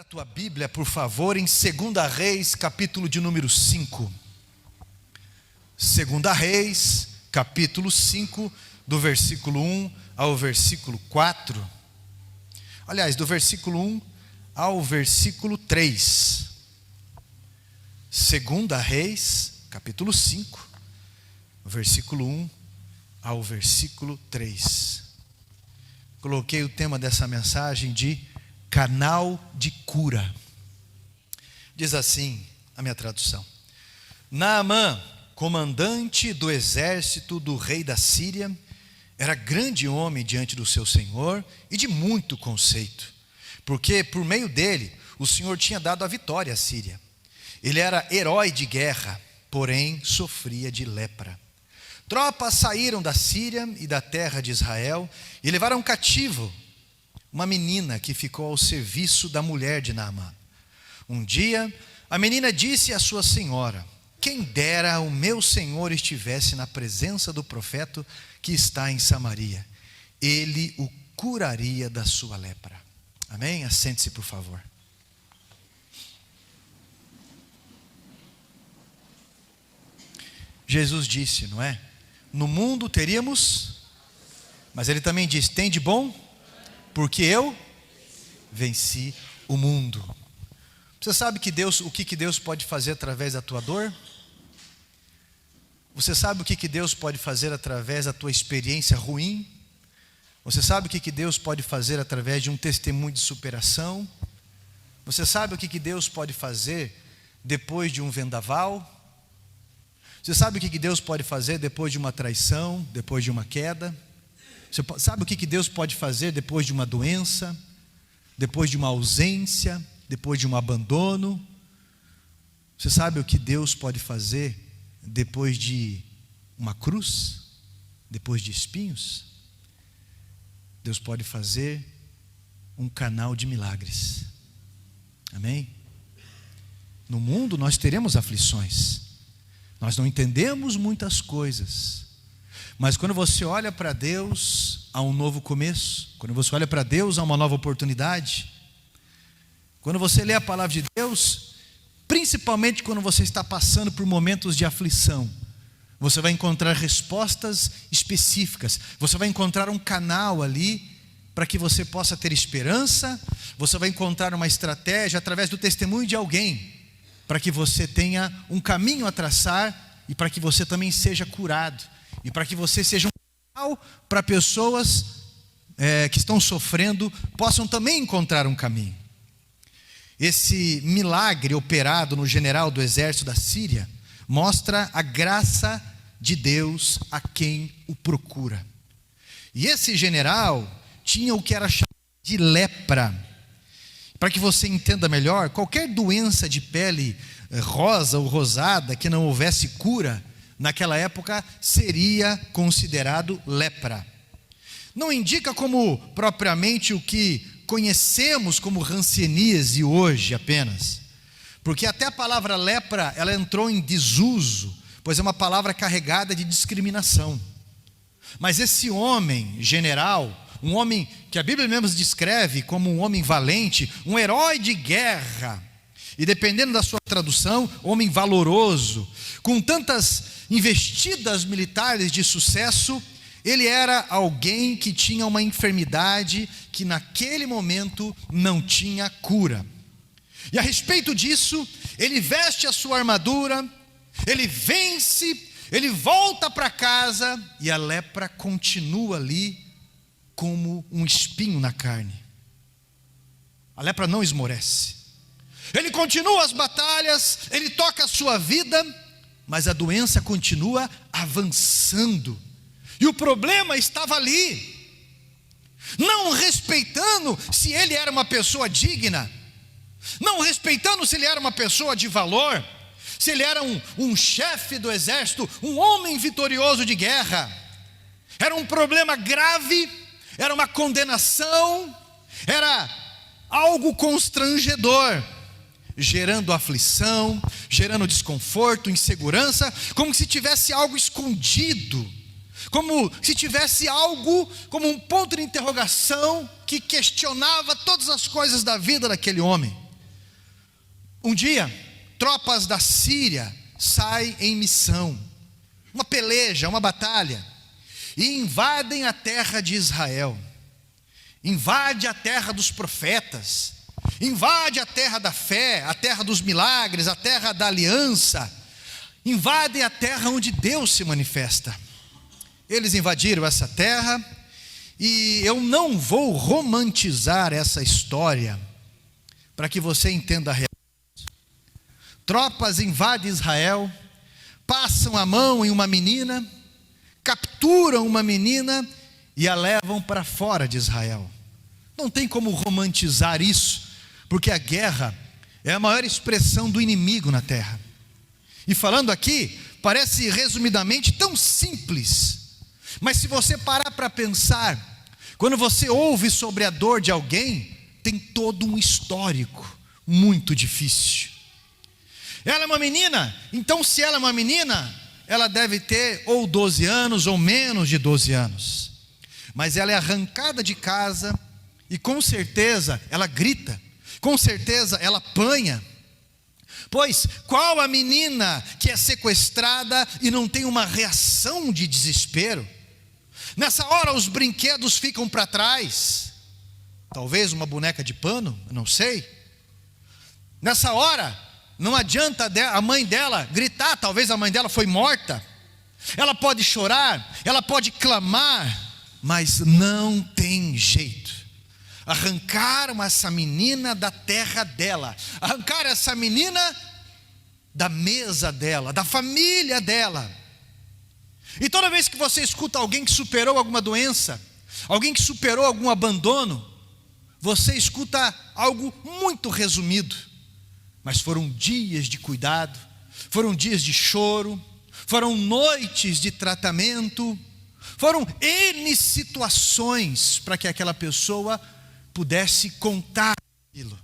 Tua Bíblia, por favor, em 2 Reis, capítulo de número 5. 2 Reis, capítulo 5, do versículo 1 ao versículo 4. Aliás, do versículo 1 ao versículo 3. 2 Reis, capítulo 5, versículo 1 ao versículo 3. Coloquei o tema dessa mensagem de canal de cura. Diz assim a minha tradução: Naamã, comandante do exército do rei da Síria, era grande homem diante do seu senhor e de muito conceito, porque por meio dele o Senhor tinha dado a vitória à Síria. Ele era herói de guerra, porém sofria de lepra. Tropas saíram da Síria e da terra de Israel e levaram cativo uma menina que ficou ao serviço da mulher de Naamã. Um dia, a menina disse à sua senhora: quem dera o meu senhor estivesse na presença do profeta que está em Samaria, ele o curaria da sua lepra. Amém? Assente-se, por favor. Jesus disse, não é? No mundo teríamos, mas ele também diz: tem de bom? Porque eu venci o mundo. Você sabe que o que Deus pode fazer através da tua dor? Você sabe o que Deus pode fazer através da tua experiência ruim? Você sabe o que Deus pode fazer através de um testemunho de superação? Você sabe o que Deus pode fazer depois de um vendaval? Você sabe o que Deus pode fazer depois de uma traição, depois de uma queda? Você sabe o que Deus pode fazer depois de uma doença, depois de uma ausência, depois de um abandono? Você sabe o que Deus pode fazer depois de uma cruz, depois de espinhos? Deus pode fazer um canal de milagres. Amém? No mundo nós teremos aflições, nós não entendemos muitas coisas, mas quando você olha para Deus, há um novo começo. Quando você olha para Deus, há uma nova oportunidade. Quando você lê a palavra de Deus, principalmente quando você está passando por momentos de aflição, você vai encontrar respostas específicas. Você vai encontrar um canal ali para que você possa ter esperança. Você vai encontrar uma estratégia através do testemunho de alguém, para que você tenha um caminho a traçar e para que você também seja curado. E para que você seja um canal para pessoas que estão sofrendo, possam também encontrar um caminho. Esse milagre operado no general do exército da Síria mostra a graça de Deus a quem o procura. E esse general tinha o que era chamado de lepra. Para que você entenda melhor, qualquer doença de pele rosa ou rosada que não houvesse cura, naquela época seria considerado lepra. Não indica como propriamente o que conhecemos como hanseníase hoje apenas, porque até a palavra lepra ela entrou em desuso, pois é uma palavra carregada de discriminação. Mas esse homem general, um homem que a Bíblia mesmo descreve como um homem valente, um herói de guerra, e dependendo da sua tradução, homem valoroso, com tantas investidas militares de sucesso, ele era alguém que tinha uma enfermidade que naquele momento não tinha cura. E a respeito disso, ele veste a sua armadura, ele vence, ele volta para casa e a lepra continua ali como um espinho na carne. A lepra não esmorece. Ele continua as batalhas, ele toca a sua vida, mas a doença continua avançando. E o problema estava ali, não respeitando se ele era uma pessoa digna, não respeitando se ele era uma pessoa de valor, se ele era um chefe do exército, um homem vitorioso de guerra. Era um problema grave, era uma condenação, era algo constrangedor, gerando aflição, gerando desconforto, insegurança, como se tivesse algo escondido, como se tivesse algo, como um ponto de interrogação que questionava todas as coisas da vida daquele homem. Um dia, tropas da Síria saem em missão, uma peleja, uma batalha, e invadem a terra de Israel, invade a terra dos profetas, invade a terra da fé, a terra dos milagres, a terra da aliança, invadem a terra onde Deus se manifesta. Eles invadiram essa terra, e eu não vou romantizar essa história, para que você entenda a realidade. Tropas invadem Israel, passam a mão em uma menina, capturam uma menina e a levam para fora de Israel. Não tem como romantizar isso, porque a guerra é a maior expressão do inimigo na terra. E falando aqui, parece resumidamente tão simples, mas se você parar para pensar, quando você ouve sobre a dor de alguém, tem todo um histórico muito difícil. Ela é uma menina, então se ela é uma menina, ela deve ter ou 12 anos ou menos de 12 anos. Mas ela é arrancada de casa e com certeza ela grita, com certeza ela apanha. Pois qual a menina que é sequestrada e não tem uma reação de desespero? Nessa hora os brinquedos ficam para trás, talvez uma boneca de pano, eu não sei. Nessa hora não adianta a mãe dela gritar, talvez a mãe dela foi morta. Ela pode chorar, ela pode clamar, mas não tem jeito. Arrancaram essa menina da terra dela, arrancaram essa menina da mesa dela, da família dela. E toda vez que você escuta alguém que superou alguma doença, alguém que superou algum abandono, você escuta algo muito resumido. Mas foram dias de cuidado, foram dias de choro, foram noites de tratamento, foram N situações para que aquela pessoa pudesse contar aquilo.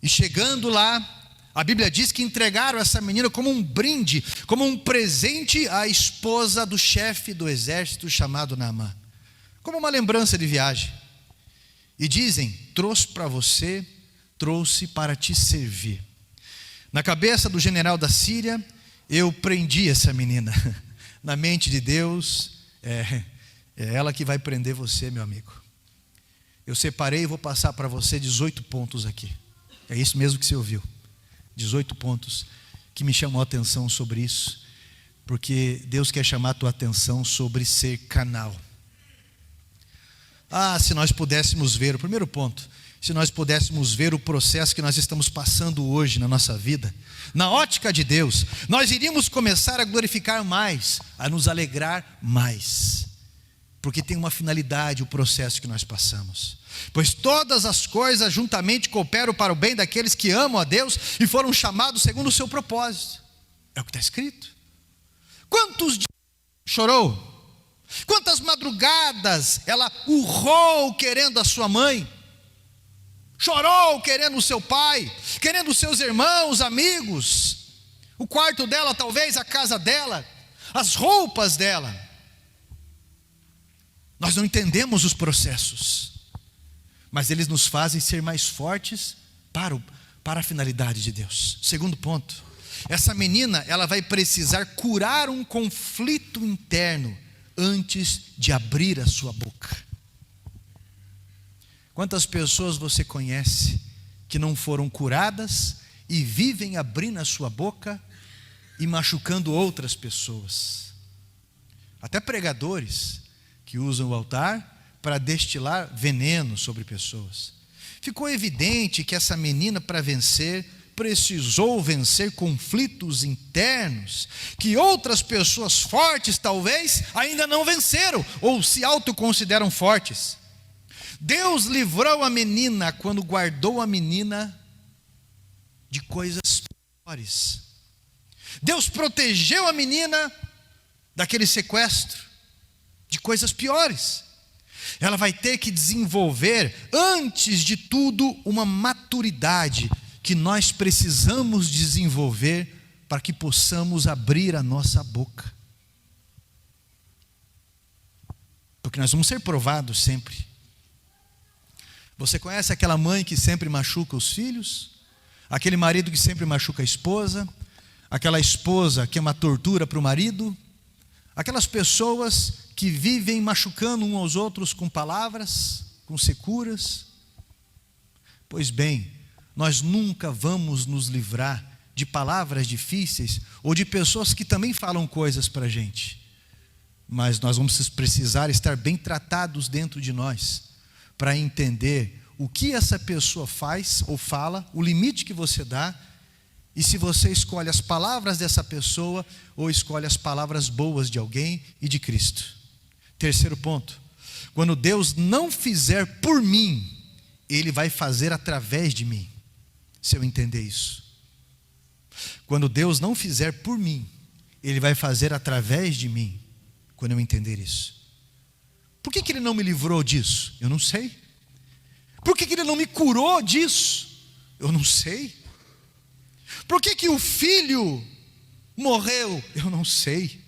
E chegando lá, a Bíblia diz que entregaram essa menina como um brinde, como um presente à esposa do chefe do exército chamado Naamã, como uma lembrança de viagem. E dizem: trouxe para você, trouxe para te servir. Na cabeça do general da Síria, eu prendi essa menina. Na mente de Deus, é ela que vai prender você, meu amigo. Eu separei e vou passar para você 18 pontos aqui. É isso mesmo que você ouviu. 18 pontos que me chamam a atenção sobre isso, porque Deus quer chamar a tua atenção sobre ser canal. Se nós pudéssemos ver, o primeiro ponto, se nós pudéssemos ver o processo que nós estamos passando hoje na nossa vida, na ótica de Deus, nós iríamos começar a glorificar mais, a nos alegrar mais, porque tem uma finalidade o processo que nós passamos. Pois todas as coisas juntamente cooperam para o bem daqueles que amam a Deus e foram chamados segundo o seu propósito. É o que está escrito. Quantos dias chorou? Quantas madrugadas ela urrou querendo a sua mãe? Chorou querendo o seu pai, querendo os seus irmãos, amigos, o quarto dela, talvez a casa dela, as roupas dela. Nós não entendemos os processos, mas eles nos fazem ser mais fortes para a finalidade de Deus. Segundo ponto, essa menina, ela vai precisar curar um conflito interno antes de abrir a sua boca. Quantas pessoas você conhece que não foram curadas e vivem abrindo a sua boca e machucando outras pessoas? Até pregadores que usam o altar para destilar veneno sobre pessoas. Ficou evidente que essa menina, para vencer, precisou vencer conflitos internos que outras pessoas fortes talvez ainda não venceram ou se autoconsideram fortes. Deus livrou a menina quando guardou a menina de coisas piores. Deus protegeu a menina daquele sequestro, de coisas piores. Ela vai ter que desenvolver, antes de tudo, uma maturidade que nós precisamos desenvolver para que possamos abrir a nossa boca. Porque nós vamos ser provados sempre. Você conhece aquela mãe que sempre machuca os filhos? aquele marido que sempre machuca a esposa, aquela esposa que é uma tortura para o marido, aquelas pessoas que vivem machucando uns aos outros com palavras, com securas. Pois bem, nós nunca vamos nos livrar de palavras difíceis ou de pessoas que também falam coisas para a gente, mas nós vamos precisar estar bem tratados dentro de nós para entender o que essa pessoa faz ou fala, o limite que você dá, e se você escolhe as palavras dessa pessoa ou escolhe as palavras boas de alguém e de Cristo. Terceiro ponto: quando Deus não fizer por mim, Ele vai fazer através de mim. Se eu entender isso, quando Deus não fizer por mim, Ele vai fazer através de mim. Quando eu entender isso, por que Ele não me livrou disso? Eu não sei. Por que Ele não me curou disso? Eu não sei. Por que o filho morreu? Eu não sei.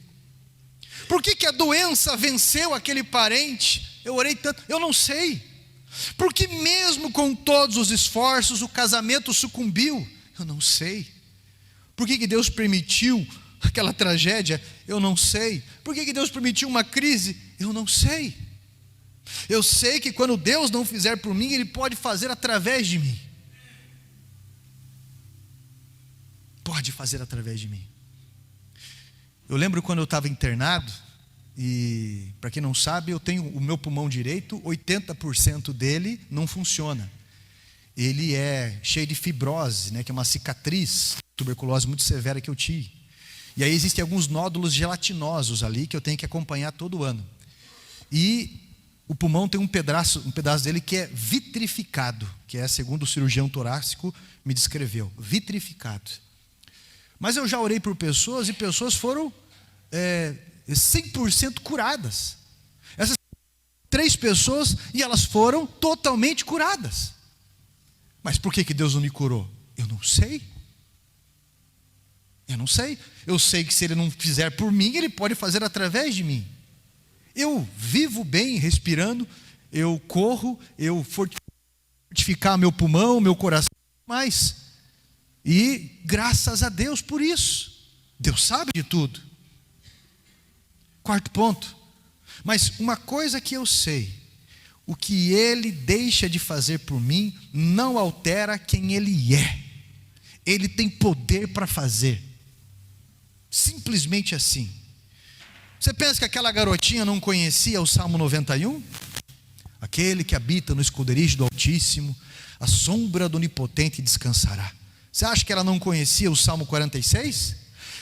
Por que a doença venceu aquele parente? Eu orei tanto, eu não sei. Porque mesmo com todos os esforços, o casamento sucumbiu? Eu não sei. Por que Deus permitiu aquela tragédia? Eu não sei. Por que Deus permitiu uma crise? Eu não sei. Eu sei que quando Deus não fizer por mim, Ele pode fazer através de mim. Pode fazer através de mim. Eu lembro quando eu estava internado, e para quem não sabe, eu tenho o meu pulmão direito, 80% dele não funciona. Ele é cheio de fibrose, né, que é uma cicatriz, tuberculose muito severa que eu tive. E aí existem alguns nódulos gelatinosos ali que eu tenho que acompanhar todo ano. E o pulmão tem um pedaço dele que é vitrificado, que é segundo o cirurgião torácico me descreveu, vitrificado. Mas eu já orei por pessoas e pessoas foram 100% curadas. Essas 3 pessoas, e elas foram totalmente curadas. Mas por que Deus não me curou? Eu não sei. Eu não sei. Eu sei que se Ele não fizer por mim, Ele pode fazer através de mim. Eu vivo bem, respirando, eu corro, eu fortificar meu pulmão, meu coração, mais. E graças a Deus por isso. Deus sabe de tudo. Quarto ponto: mas uma coisa que eu sei, o que Ele deixa de fazer por mim não altera quem Ele é. Ele tem poder para fazer. Simplesmente assim. Você pensa que aquela garotinha não conhecia o Salmo 91? Aquele que habita no esconderijo do Altíssimo, a sombra do Onipotente descansará. Você acha que ela não conhecia o Salmo 46?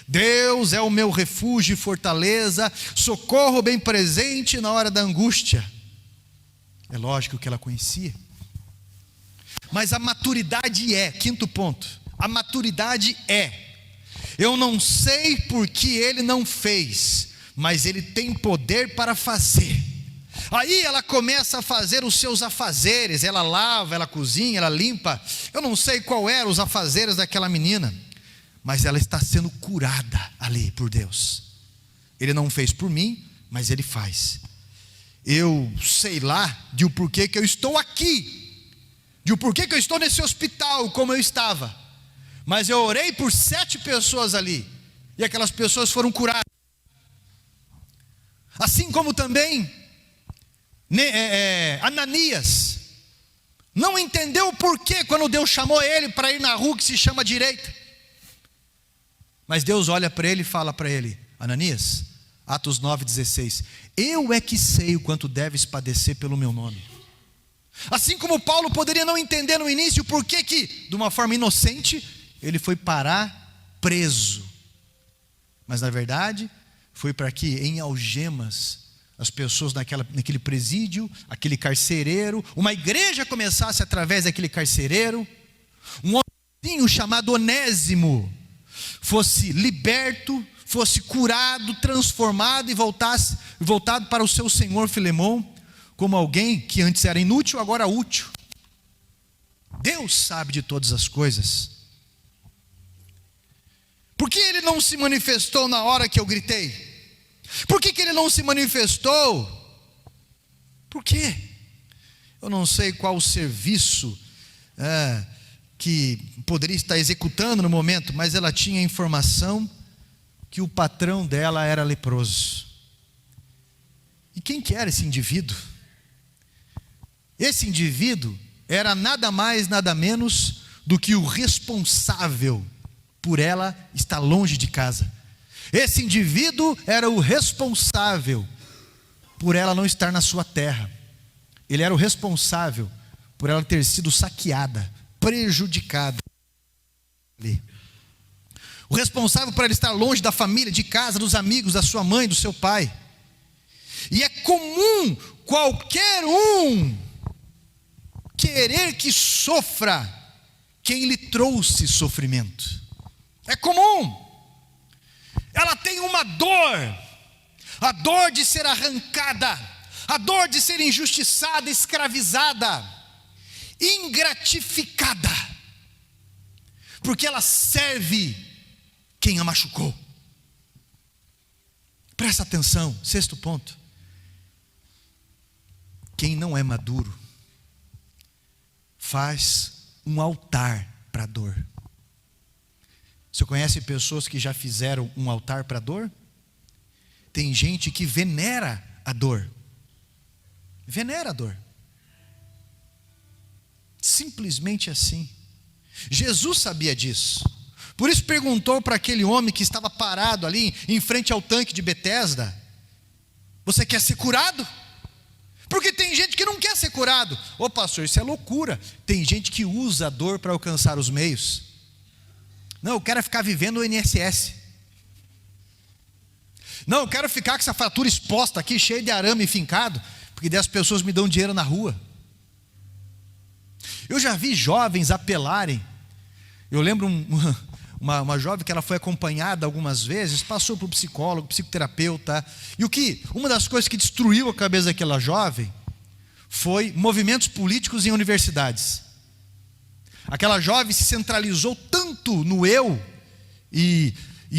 Deus é o meu refúgio e fortaleza, socorro bem presente na hora da angústia. É lógico que ela conhecia. Mas a maturidade quinto ponto, a maturidade eu não sei porque Ele não fez, mas Ele tem poder para fazer. Aí ela começa a fazer os seus afazeres, ela lava, ela cozinha, ela limpa. Eu não sei qual eram os afazeres daquela menina, mas ela está sendo curada ali por Deus. Ele não fez por mim, mas Ele faz. Eu sei lá de o porquê que eu estou aqui, de o porquê que eu estou nesse hospital como eu estava, mas eu orei por 7 pessoas ali, e aquelas pessoas foram curadas. Assim como também Ananias não entendeu o porquê quando Deus chamou ele para ir na rua que se chama direita. Mas Deus olha para ele e fala para ele: Ananias, Atos 9,16, eu é que sei o quanto deves padecer pelo meu nome. Assim como Paulo poderia não entender no início por que de uma forma inocente, ele foi parar preso. Mas na verdade, foi para que em algemas as pessoas naquele presídio, aquele carcereiro, uma igreja começasse através daquele carcereiro, um homem chamado Onésimo fosse liberto, fosse curado, transformado e voltado para o seu senhor Filemão, como alguém que antes era inútil, agora útil. Deus sabe de todas as coisas. Por que Ele não se manifestou na hora que eu gritei? Por que Ele não se manifestou? Por quê? Eu não sei qual o serviço que poderia estar executando no momento, mas ela tinha a informação que o patrão dela era leproso. E quem que era esse indivíduo? Esse indivíduo era nada mais, nada menos do que o responsável por ela estar longe de casa. Esse indivíduo era o responsável por ela não estar na sua terra. Ele era o responsável por ela ter sido saqueada, prejudicada. O responsável por ela estar longe da família, de casa, dos amigos, da sua mãe, do seu pai. E é comum qualquer um querer que sofra quem lhe trouxe sofrimento. É comum. Ela tem uma dor, a dor de ser arrancada, a dor de ser injustiçada, escravizada, ingratificada, porque ela serve quem a machucou. Presta atenção, sexto ponto. Quem não é maduro faz um altar para a dor. Você conhece pessoas que já fizeram um altar para a dor? Tem gente que venera a dor. Venera a dor. Simplesmente assim. Jesus sabia disso. Por isso perguntou para aquele homem que estava parado ali em frente ao tanque de Betesda: você quer ser curado? Porque tem gente que não quer ser curado. Ô pastor, isso é loucura. Tem gente que usa a dor para alcançar os meios. Não, eu quero ficar vivendo o INSS. Não, eu quero ficar com essa fratura exposta aqui, cheia de arame fincado, porque daí as pessoas me dão dinheiro na rua. Eu já vi jovens apelarem. Eu lembro uma jovem que ela foi acompanhada algumas vezes, passou por psicólogo, psicoterapeuta. E uma das coisas que destruiu a cabeça daquela jovem foi movimentos políticos em universidades. Aquela jovem se centralizou tanto no eu e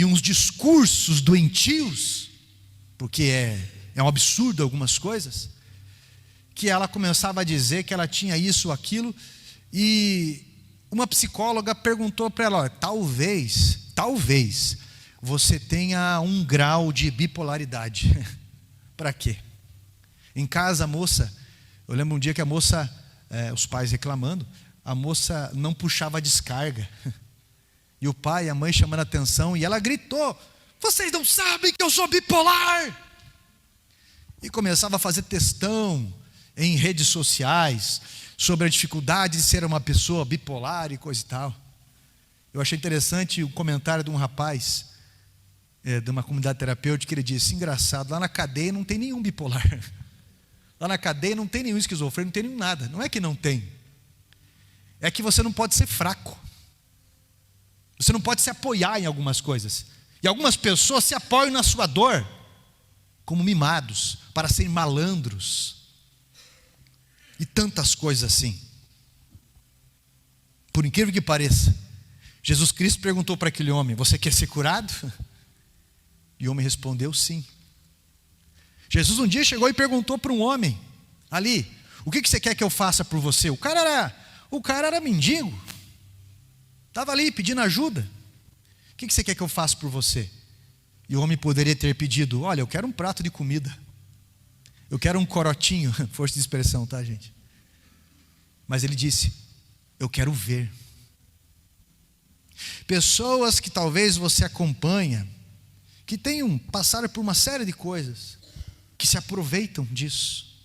uns discursos doentios, porque é um absurdo algumas coisas, que ela começava a dizer que ela tinha isso ou aquilo, e uma psicóloga perguntou para ela: talvez você tenha 1 grau de bipolaridade. Para quê? Em casa a moça, eu lembro um dia que a moça, os pais reclamando, a moça não puxava a descarga, e o pai e a mãe chamando a atenção, e ela gritou: vocês não sabem que eu sou bipolar? E começava a fazer textão em redes sociais sobre a dificuldade de ser uma pessoa bipolar e coisa e tal. Eu achei interessante o comentário de um rapaz de uma comunidade terapêutica, que ele disse: engraçado, lá na cadeia não tem nenhum bipolar, lá na cadeia não tem nenhum esquizofrênico, não tem nenhum nada. Não é que não tem, é que você não pode ser fraco, você não pode se apoiar em algumas coisas, e algumas pessoas se apoiam na sua dor como mimados, para serem malandros, e tantas coisas assim. Por incrível que pareça, Jesus Cristo perguntou para aquele homem: você quer ser curado? E o homem respondeu sim. Jesus um dia chegou e perguntou para um homem ali: o que você quer que eu faça por você? O cara era mendigo, estava ali pedindo ajuda. O que você quer que eu faça por você? E o homem poderia ter pedido: olha, eu quero um prato de comida, eu quero um corotinho, força de expressão, tá, gente? Mas ele disse: eu quero ver. Pessoas que talvez você acompanha, que passaram por uma série de coisas, que se aproveitam disso,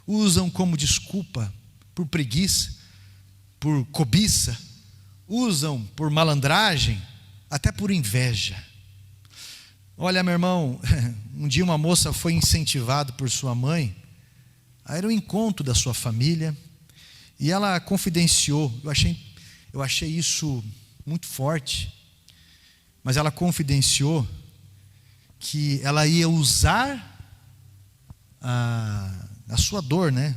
usam como desculpa por preguiça, por cobiça, usam por malandragem, até por inveja. Olha, meu irmão, um dia uma moça foi incentivada por sua mãe a ir ao encontro da sua família, e ela confidenciou. Eu achei isso muito forte, mas ela confidenciou que ela ia usar a sua dor, né?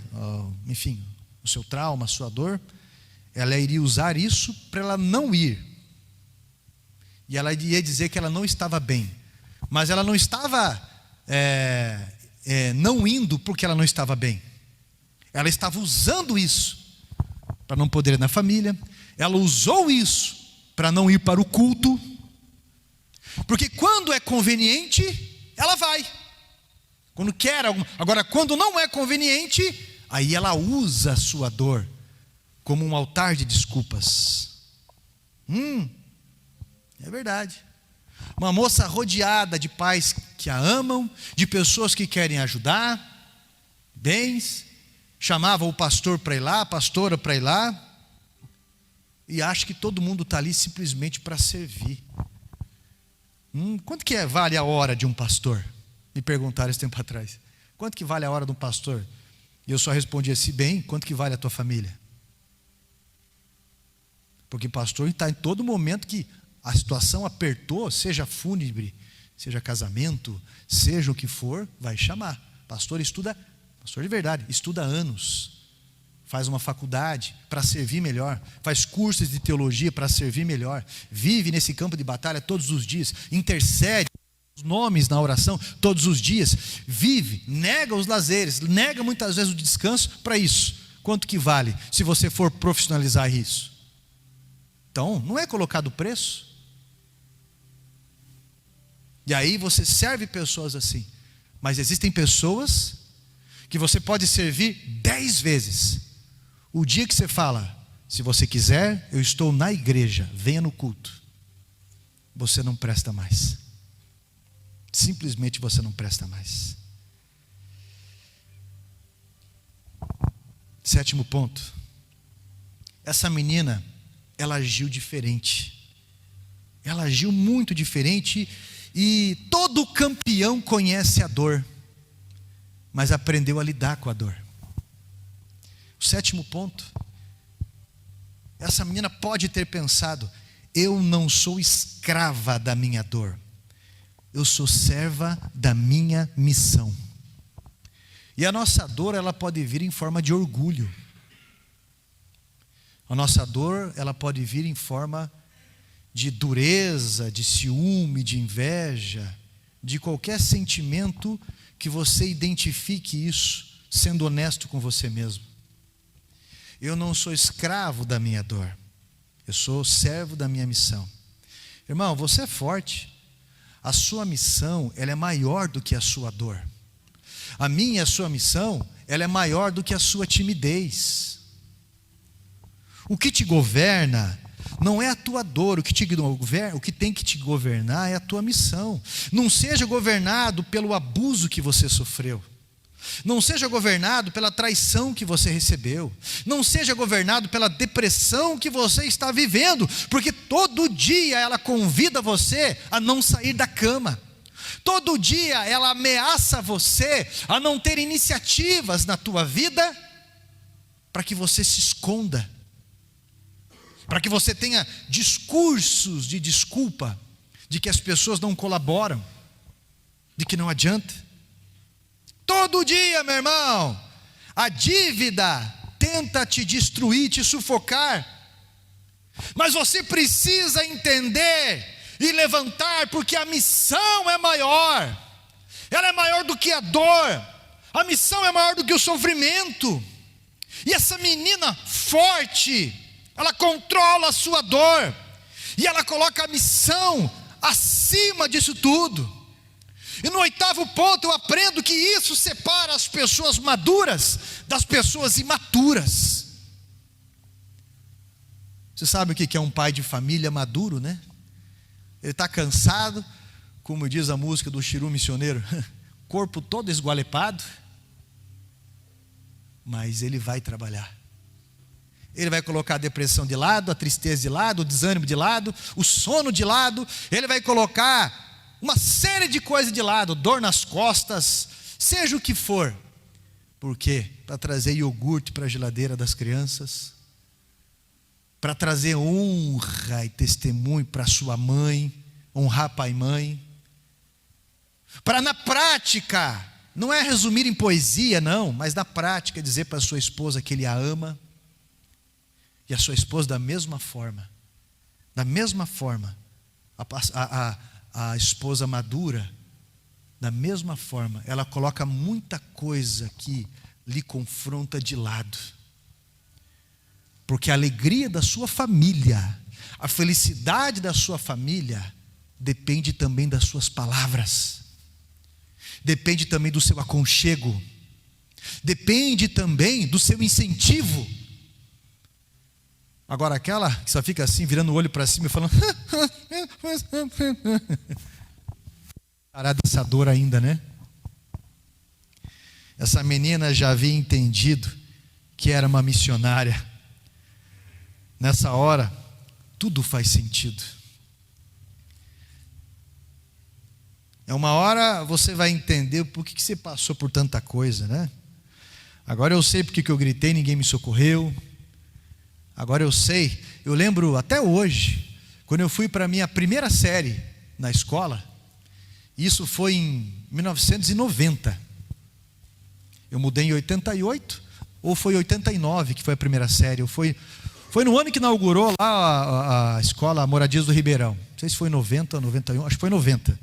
Enfim, o seu trauma, a sua dor, ela iria usar isso para ela não ir, e ela ia dizer que ela não estava bem, mas ela não estava não indo porque ela não estava bem, ela estava usando isso para não poder ir na família, ela usou isso para não ir para o culto, porque quando é conveniente, ela vai. Quando quer alguma. Agora, quando não é conveniente, aí ela usa a sua dor como um altar de desculpas. É verdade. Uma moça rodeada de pais que a amam, de pessoas que querem ajudar, bens, chamava o pastor para ir lá, a pastora para ir lá, e acha que todo mundo está ali simplesmente para servir. Quanto que vale a hora de um pastor? Me perguntaram esse tempo atrás. Quanto que vale a hora de um pastor? E eu só respondi assim: bem, quanto que vale a tua família? Porque pastor está em todo momento que a situação apertou, seja fúnebre, seja casamento, seja o que for, vai chamar. Pastor estuda, pastor de verdade, estuda anos, faz uma faculdade para servir melhor, faz cursos de teologia para servir melhor, vive nesse campo de batalha todos os dias, intercede os nomes na oração todos os dias, vive, nega os lazeres, nega muitas vezes o descanso para isso. Quanto que vale se você for profissionalizar isso? Então, não é colocado preço. E aí você serve pessoas assim. Mas existem pessoas que você pode servir 10 vezes. O dia que você fala: se você quiser, eu estou na igreja, venha no culto, você não presta mais. Simplesmente você não presta mais. 7º ponto. Essa menina, ela agiu diferente. Ela agiu muito diferente. E todo campeão conhece a dor, mas aprendeu a lidar com a dor. O 7º ponto. Essa menina pode ter pensado: eu não sou escrava da minha dor, eu sou serva da minha missão. E a nossa dor, ela pode vir em forma de orgulho. A nossa dor, ela pode vir em forma de dureza, de ciúme, de inveja, de qualquer sentimento que você identifique isso, sendo honesto com você mesmo. Eu não sou escravo da minha dor, eu sou servo da minha missão. Irmão, você é forte. A sua missão, ela é maior do que a sua dor. A minha e a sua missão, ela é maior do que a sua timidez. O que te governa não é a tua dor, o que tem que te governar é a tua missão. Não seja governado pelo abuso que você sofreu. Não seja governado pela traição que você recebeu. Não seja governado pela depressão que você está vivendo, porque todo dia ela convida você a não sair da cama. Todo dia ela ameaça você a não ter iniciativas na tua vida, para que você se esconda, para que você tenha discursos de desculpa, de que as pessoas não colaboram, de que não adianta. Todo dia, meu irmão, a dívida tenta te destruir, te sufocar, mas você precisa entender e levantar, porque a missão é maior. Ela é maior do que a dor, a missão é maior do que o sofrimento. E essa menina forte, ela controla a sua dor, e ela coloca a missão acima disso tudo. E no 8º ponto eu aprendo que isso separa as pessoas maduras das pessoas imaturas. Você sabe o que é um pai de família maduro, né? Ele está cansado, como diz a música do Chiru Missioneiro, corpo todo esgualepado, mas ele vai trabalhar. Ele vai colocar a depressão de lado, a tristeza de lado, o desânimo de lado, o sono de lado. Ele vai colocar uma série de coisas de lado, dor nas costas, seja o que for. Por quê? Para trazer iogurte para a geladeira das crianças, para trazer honra e testemunho para sua mãe, honrar pai e mãe, para na prática, não é resumir em poesia não, mas na prática dizer para sua esposa que ele a ama, e a sua esposa da mesma forma, a esposa madura, da mesma forma, ela coloca muita coisa que lhe confronta de lado. Porque a alegria da sua família, a felicidade da sua família, depende também das suas palavras, depende também do seu aconchego, depende também do seu incentivo. Agora aquela que só fica assim, virando o olho para cima e falando aradeçadora ainda, né? Essa menina já havia entendido que era uma missionária. Nessa hora, tudo faz sentido. É uma hora você vai entender por que você passou por tanta coisa, né? Agora eu sei porque que eu gritei, ninguém me socorreu. Agora eu sei, eu lembro até hoje, quando eu fui para a minha primeira série na escola, isso foi em 1990. Eu mudei em 88, ou foi 89 que foi a primeira série, foi no ano que inaugurou lá a escola Moradias do Ribeirão. Não sei se foi 90 ou 91, acho que foi 90.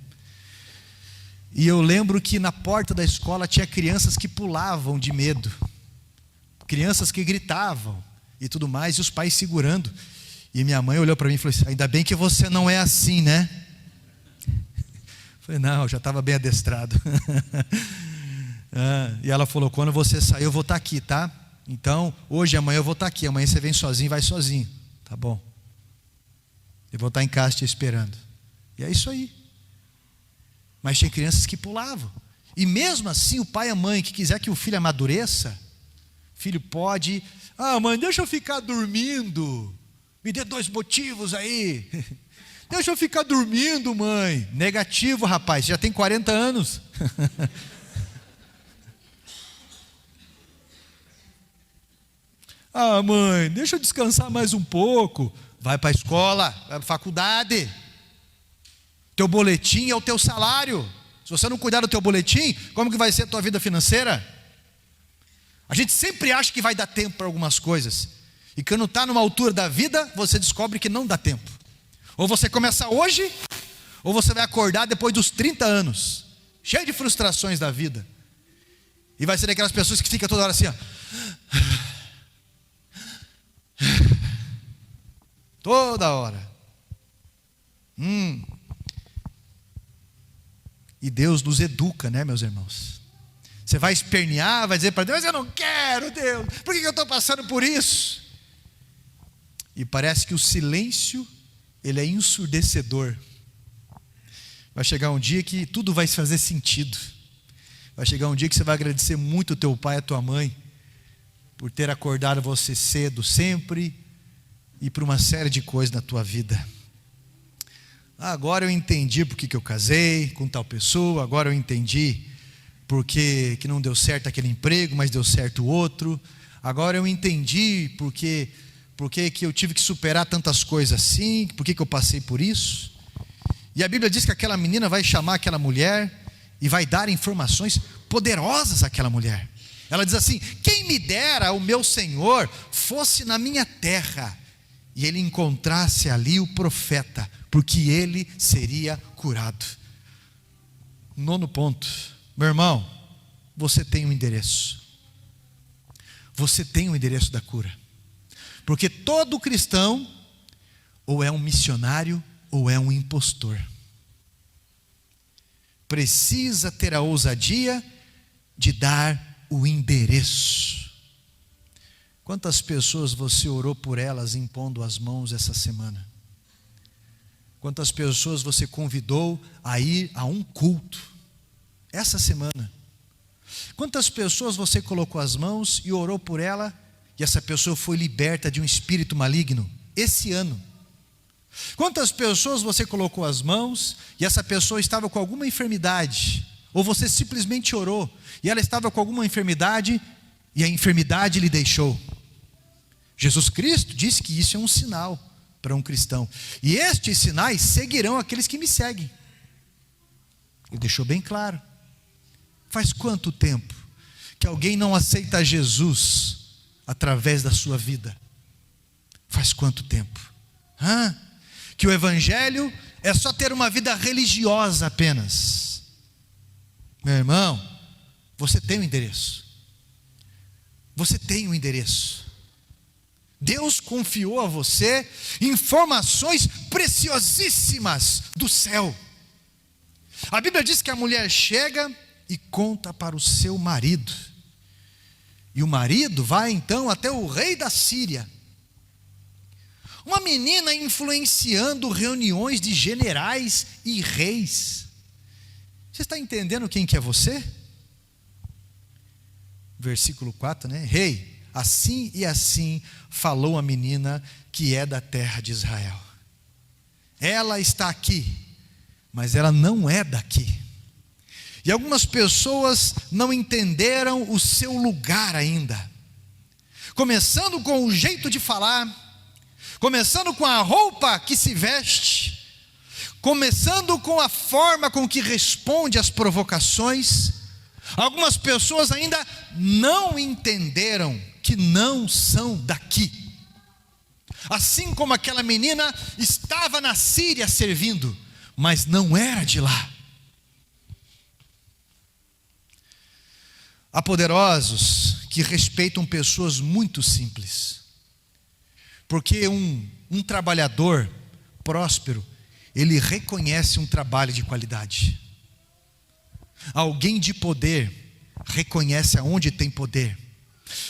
E eu lembro que na porta da escola tinha crianças que pulavam de medo, crianças que gritavam e tudo mais, e os pais segurando. E minha mãe olhou para mim e falou assim: ainda bem que você não é assim, né? Eu falei: não, eu já estava bem adestrado. E ela falou: quando você sair eu vou estar aqui, tá? Então, hoje e amanhã eu vou estar aqui. Amanhã você vem sozinho, vai sozinho. Tá bom. Eu vou estar em casa te esperando. E é isso aí. Mas tinha crianças que pulavam. E mesmo assim, o pai e a mãe que quiser que o filho amadureça, filho pode: ah, mãe, deixa eu ficar dormindo. Me dê 2 motivos aí. Deixa eu ficar dormindo, mãe. Negativo, rapaz, já tem 40 anos. Ah, mãe, deixa eu descansar mais um pouco. Vai para a escola, vai para a faculdade. Teu boletim é o teu salário. Se você não cuidar do teu boletim, como que vai ser a tua vida financeira? A gente sempre acha que vai dar tempo para algumas coisas. E quando está numa altura da vida, você descobre que não dá tempo. Ou você começa hoje, ou você vai acordar depois dos 30 anos, cheio de frustrações da vida. E vai ser daquelas pessoas que ficam toda hora assim, ó. Toda hora. E Deus nos educa, né, meus irmãos? Você vai espernear, vai dizer para Deus: eu não quero, Deus, por que eu estou passando por isso? E parece que o silêncio, ele é ensurdecedor. Vai chegar um dia que tudo vai fazer sentido. Vai chegar um dia que você vai agradecer muito o teu pai e a tua mãe por ter acordado você cedo sempre e por uma série de coisas na tua vida. Agora eu entendi porque que eu casei com tal pessoa, agora eu entendi porque que não deu certo aquele emprego, mas deu certo o outro. Agora eu entendi porque que eu tive que superar tantas coisas assim, porque que eu passei por isso. E a Bíblia diz que aquela menina vai chamar aquela mulher e vai dar informações poderosas àquela mulher. Ela diz assim: quem me dera o meu Senhor fosse na minha terra e ele encontrasse ali o profeta, porque ele seria curado. 9º ponto, meu irmão, você tem um endereço. Você tem o endereço da cura. Porque todo cristão ou é um missionário ou é um impostor. Precisa ter a ousadia de dar o endereço. Quantas pessoas você orou por elas impondo as mãos essa semana? Quantas pessoas você convidou a ir a um culto essa semana? Quantas pessoas você colocou as mãos e orou por ela e essa pessoa foi liberta de um espírito maligno esse ano? Quantas pessoas você colocou as mãos e essa pessoa estava com alguma enfermidade, ou você simplesmente orou e ela estava com alguma enfermidade e a enfermidade lhe deixou? Jesus Cristo disse que isso é um sinal para um cristão, e estes sinais seguirão aqueles que me seguem. Ele deixou bem claro. Faz quanto tempo que alguém não aceita Jesus através da sua vida? Faz quanto tempo? Que o evangelho é só ter uma vida religiosa apenas. Meu irmão, você tem um endereço. Você tem um endereço. Deus confiou a você informações preciosíssimas do céu. A Bíblia diz que a mulher chega e conta para o seu marido. E o marido vai então até o rei da Síria. Uma menina influenciando reuniões de generais e reis. Você está entendendo quem que é você? Versículo 4, né? Rei, assim e assim falou a menina que é da terra de Israel. Ela está aqui, mas ela não é daqui. E algumas pessoas não entenderam o seu lugar ainda. Começando com o jeito de falar, começando com a roupa que se veste, começando com a forma com que responde às provocações. Algumas pessoas ainda não entenderam que não são daqui. Assim como aquela menina estava na Síria servindo, mas não era de lá. Há poderosos que respeitam pessoas muito simples, porque um trabalhador próspero, ele reconhece um trabalho de qualidade. Alguém de poder reconhece aonde tem poder.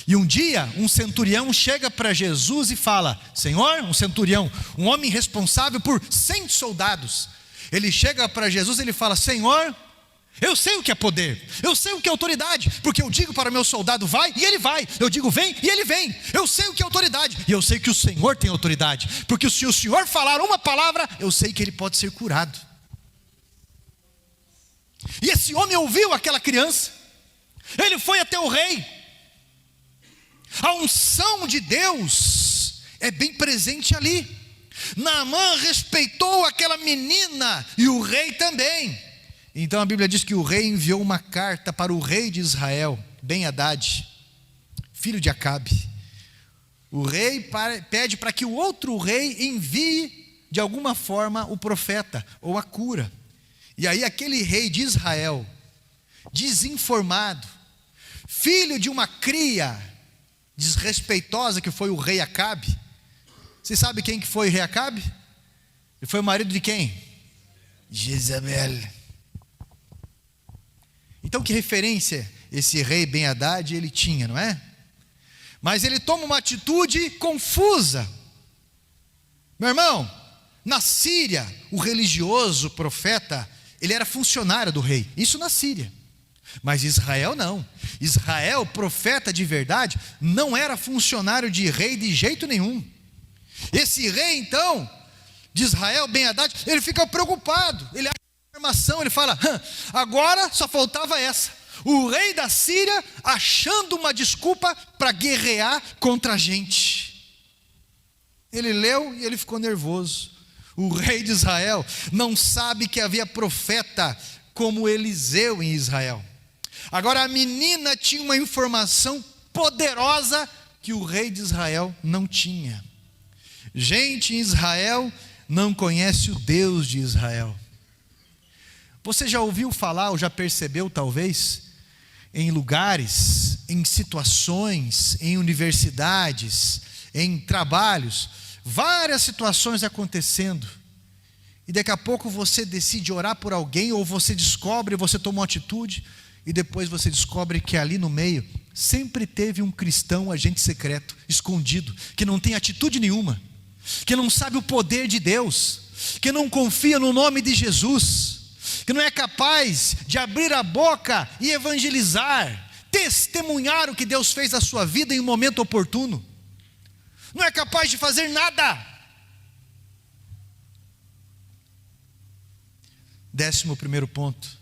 E um dia um centurião chega para Jesus e fala: Senhor, um centurião, um homem responsável por 100 soldados, ele chega para Jesus e ele fala: Senhor, eu sei o que é poder, eu sei o que é autoridade, porque eu digo para o meu soldado vai, e ele vai, eu digo vem, e ele vem. Eu sei o que é autoridade, e eu sei que o Senhor tem autoridade, porque se o Senhor falar uma palavra, eu sei que ele pode ser curado. E esse homem ouviu aquela criança, ele foi até o rei. A unção de Deus é bem presente ali. Naamã respeitou aquela menina e o rei também. Então a Bíblia diz que o rei enviou uma carta para o rei de Israel, Ben-Hadad, filho de Acabe. O rei pede para que o outro rei envie de alguma forma o profeta ou a cura. E aí aquele rei de Israel, desinformado, filho de uma cria desrespeitosa que foi o rei Acabe. Você sabe quem que foi o rei Acabe? Ele foi o marido de quem? Jezabel. Então que referência esse rei Ben-Hadad ele tinha, não é? Mas ele toma uma atitude confusa. Meu irmão, na Síria, o religioso profeta, ele era funcionário do rei, isso na Síria. Mas Israel não. Israel, profeta de verdade, não era funcionário de rei de jeito nenhum. Esse rei então, de Israel, Ben-Hadad, ele fica preocupado, ele acha informação, ele fala: agora só faltava essa. O rei da Síria achando uma desculpa para guerrear contra a gente. Ele leu e ele ficou nervoso. O rei de Israel não sabe que havia profeta como Eliseu em Israel. Agora a menina tinha uma informação poderosa que o rei de Israel não tinha. Gente em Israel não conhece o Deus de Israel. Você já ouviu falar ou já percebeu talvez em lugares, em situações, em universidades, em trabalhos, várias situações acontecendo, e daqui a pouco você decide orar por alguém, ou você descobre, você toma uma atitude, e depois você descobre que ali no meio sempre teve um cristão agente secreto, escondido, que não tem atitude nenhuma, que não sabe o poder de Deus, que não confia no nome de Jesus, que não é capaz de abrir a boca e evangelizar, testemunhar o que Deus fez na sua vida em um momento oportuno, não é capaz de fazer nada. 11º ponto: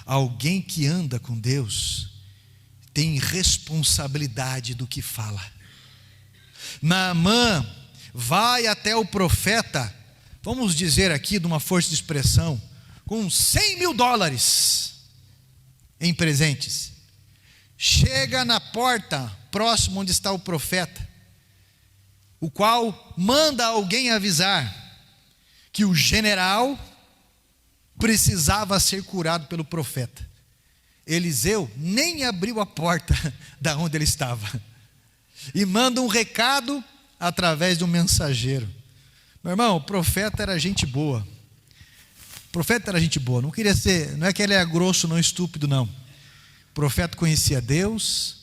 alguém que anda com Deus tem responsabilidade do que fala. Naamã vai até o profeta, vamos dizer aqui de uma força de expressão, com $100.000 em presentes. Chega na porta, próximo onde está o profeta, o qual manda alguém avisar que o general precisava ser curado pelo profeta. Eliseu nem abriu a porta da onde ele estava. e manda um recado através de um mensageiro. Meu irmão, o profeta era gente boa. O profeta era gente boa. Não é que ele era grosso, não estúpido, não. O profeta conhecia Deus,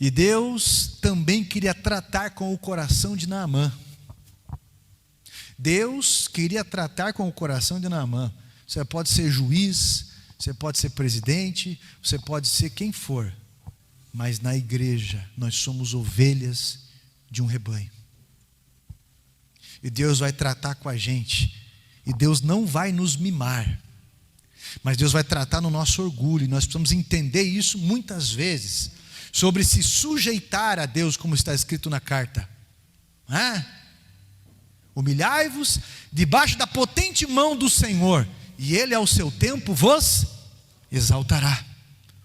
e Deus também queria tratar com o coração de Naamã. Deus queria tratar com o coração de Naamã. Você pode ser juiz, você pode ser presidente, você pode ser quem for, mas na igreja nós somos ovelhas de um rebanho. E Deus vai tratar com a gente, e Deus não vai nos mimar, mas Deus vai tratar no nosso orgulho, e nós precisamos entender isso muitas vezes, sobre se sujeitar a Deus, como está escrito na carta. Humilhai-vos debaixo da potente mão do Senhor, e Ele ao seu tempo vos exaltará.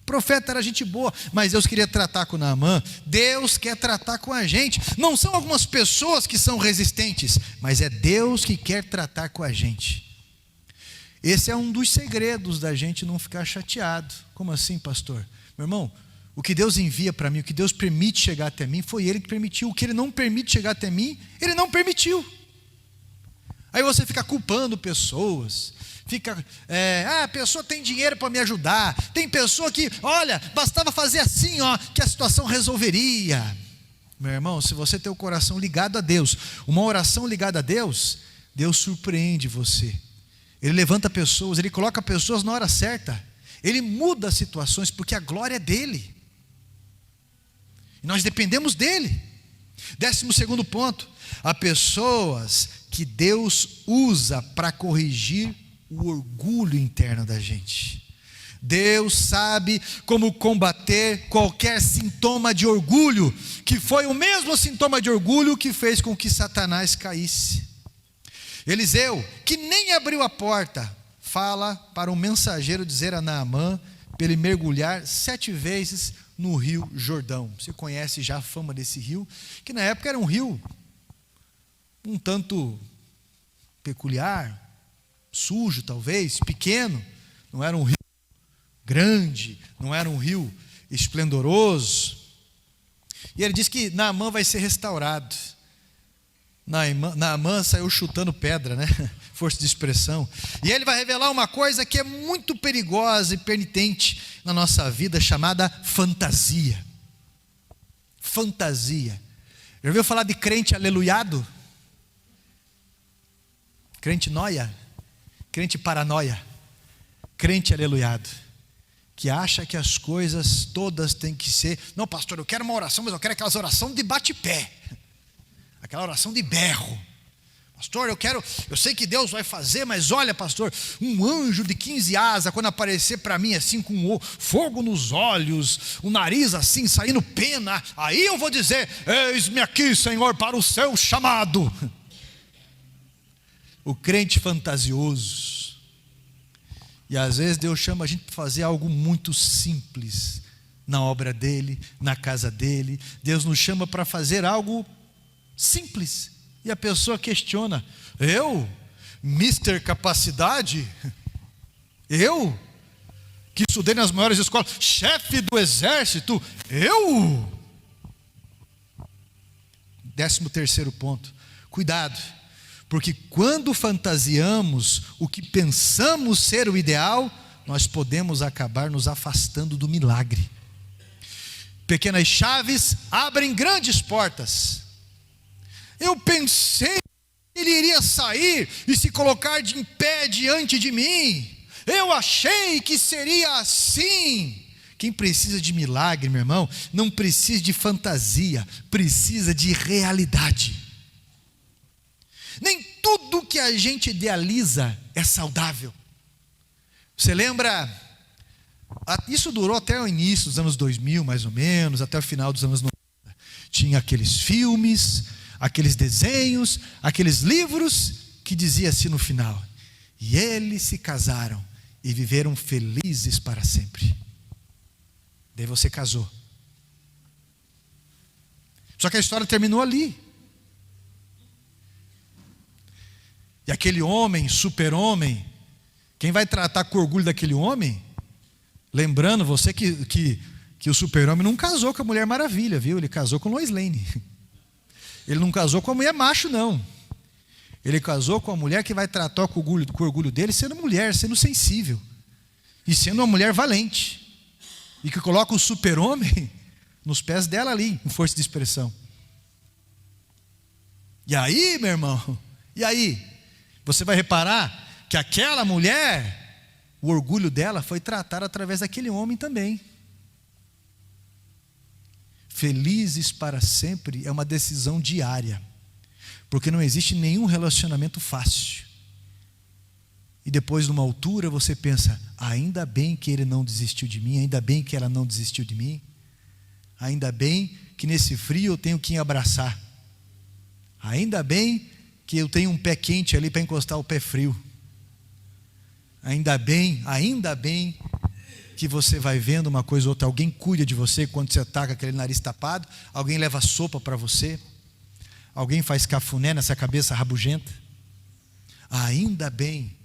O profeta era gente boa, mas Deus queria tratar com Naamã. Deus quer tratar com a gente. Não são algumas pessoas que são resistentes, mas é Deus que quer tratar com a gente. Esse é um dos segredos da gente não ficar chateado. Como assim, pastor? Meu irmão, o que Deus envia para mim, o que Deus permite chegar até mim, foi Ele que permitiu. O que Ele não permite chegar até mim, Ele não permitiu. Aí você fica culpando pessoas, a pessoa tem dinheiro para me ajudar, tem pessoa que, olha, bastava fazer assim, que a situação resolveria. Meu irmão, se você tem o coração ligado a Deus, uma oração ligada a Deus, Deus surpreende você. Ele levanta pessoas, Ele coloca pessoas na hora certa, Ele muda as situações, porque a glória é dEle, e nós dependemos dEle. 12º ponto, há pessoas que Deus usa para corrigir o orgulho interno da gente. Deus sabe como combater qualquer sintoma de orgulho, que foi o mesmo sintoma de orgulho que fez com que Satanás caísse. Eliseu, que nem abriu a porta, fala para um mensageiro dizer a Naamã para ele mergulhar 7 vezes no rio Jordão. Você conhece já a fama desse rio, que na época era um rio um tanto peculiar, sujo talvez, pequeno, não era um rio grande, não era um rio esplendoroso. E ele diz que Naamã vai ser restaurado. Naamã saiu chutando pedra, né? Força de expressão. E ele vai revelar uma coisa que é muito perigosa e penitente na nossa vida, chamada fantasia. Fantasia. Já ouviu falar de crente aleluiado? Crente noia? Crente paranoia? Crente aleluiado, que acha que as coisas todas têm que ser, não pastor, eu quero uma oração, mas eu quero aquelas orações de bate-pé, aquela oração de berro. Pastor, eu sei que Deus vai fazer, mas olha pastor, um anjo de 15 asas, quando aparecer para mim assim, com fogo nos olhos, o nariz assim, saindo pena, aí eu vou dizer, eis-me aqui Senhor, para o seu chamado. O crente fantasioso. E às vezes Deus chama a gente para fazer algo muito simples, na obra dEle, na casa dEle. Deus nos chama para fazer algo simples, e a pessoa questiona, eu? Mister Capacidade? Eu? Que estudei nas maiores escolas, chefe do exército? Eu? 13º ponto, cuidado, porque quando fantasiamos o que pensamos ser o ideal, nós podemos acabar nos afastando do milagre. Pequenas chaves abrem grandes portas. Eu pensei que ele iria sair e se colocar de em pé diante de mim. Eu achei que seria assim. Quem precisa de milagre, meu irmão, não precisa de fantasia, precisa de realidade. Nem tudo que a gente idealiza é saudável. Você lembra? Isso durou até o início dos anos 2000, mais ou menos, até o final dos anos 90. Tinha aqueles filmes, aqueles desenhos, aqueles livros que dizia assim no final: e eles se casaram e viveram felizes para sempre. Daí você casou. Só que a história terminou ali. E aquele homem, super-homem, quem vai tratar com orgulho daquele homem? Lembrando, você que que o super-homem não casou com a Mulher Maravilha, viu? Ele casou com Lois Lane. Ele não casou com a mulher macho, não. Ele casou com a mulher que vai tratar com o orgulho dele sendo mulher, sendo sensível. E sendo uma mulher valente. E que coloca o super-homem nos pés dela ali, em força de expressão. E aí, meu irmão, e aí? Você vai reparar que aquela mulher, o orgulho dela foi tratado através daquele homem também. Felizes para sempre é uma decisão diária, porque não existe nenhum relacionamento fácil. E depois, de uma altura, você pensa: ainda bem que ele não desistiu de mim, ainda bem que ela não desistiu de mim, ainda bem que nesse frio eu tenho quem abraçar, ainda bem que eu tenho um pé quente ali para encostar o pé frio, ainda bem que você vai vendo uma coisa ou outra, alguém cuida de você quando você está com aquele nariz tapado, alguém leva sopa para você, alguém faz cafuné nessa cabeça rabugenta. Ainda bem.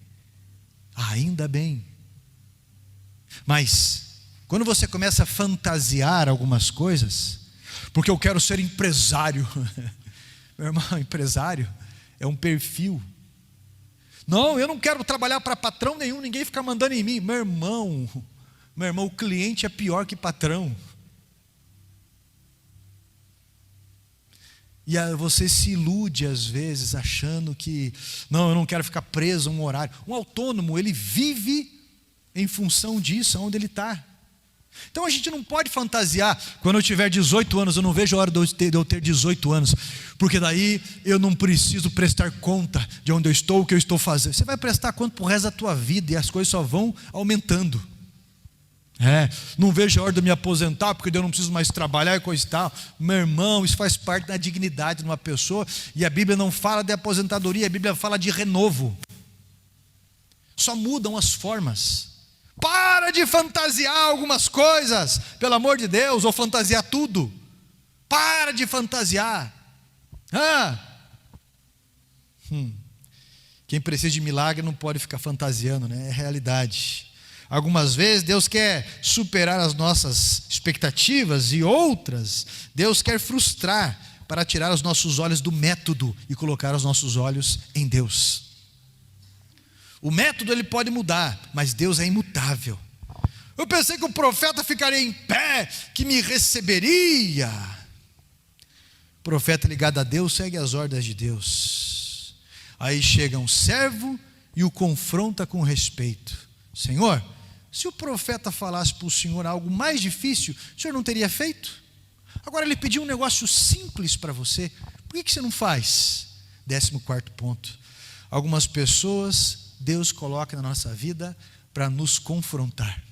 Mas quando você começa a fantasiar algumas coisas, porque eu quero ser empresário, meu irmão, empresário é um perfil. Não, eu não quero trabalhar para patrão nenhum, ninguém fica mandando em mim. Meu irmão, o cliente é pior que patrão. E você se ilude às vezes achando que não, eu não quero ficar preso a um horário. Um autônomo, ele vive em função disso, onde ele está. Então a gente não pode fantasiar: quando eu tiver 18 anos, eu não vejo a hora de eu ter 18 anos, porque daí eu não preciso prestar conta de onde eu estou, o que eu estou fazendo. Você vai prestar conta para o resto da tua vida, e as coisas só vão aumentando. Não vejo a hora de eu me aposentar, porque eu não preciso mais trabalhar e coisa e tal. Meu irmão, isso faz parte da dignidade de uma pessoa. E a Bíblia não fala de aposentadoria, a Bíblia fala de renovo. Só mudam as formas. Para de fantasiar algumas coisas, pelo amor de Deus, ou fantasiar tudo. Para de fantasiar. Quem precisa de milagre não pode ficar fantasiando, né? É realidade. Algumas vezes Deus quer superar as nossas expectativas, e outras Deus quer frustrar para tirar os nossos olhos do método e colocar os nossos olhos em Deus. O método ele pode mudar, mas Deus é imutável. Eu pensei que o profeta ficaria em pé, que me receberia. O profeta ligado a Deus segue as ordens de Deus. Aí chega um servo e o confronta com respeito: Senhor, se o profeta falasse para o senhor algo mais difícil, o senhor não teria feito? Agora ele pediu um negócio simples para você, por que você não faz? 14º ponto: algumas pessoas Deus coloca na nossa vida para nos confrontar.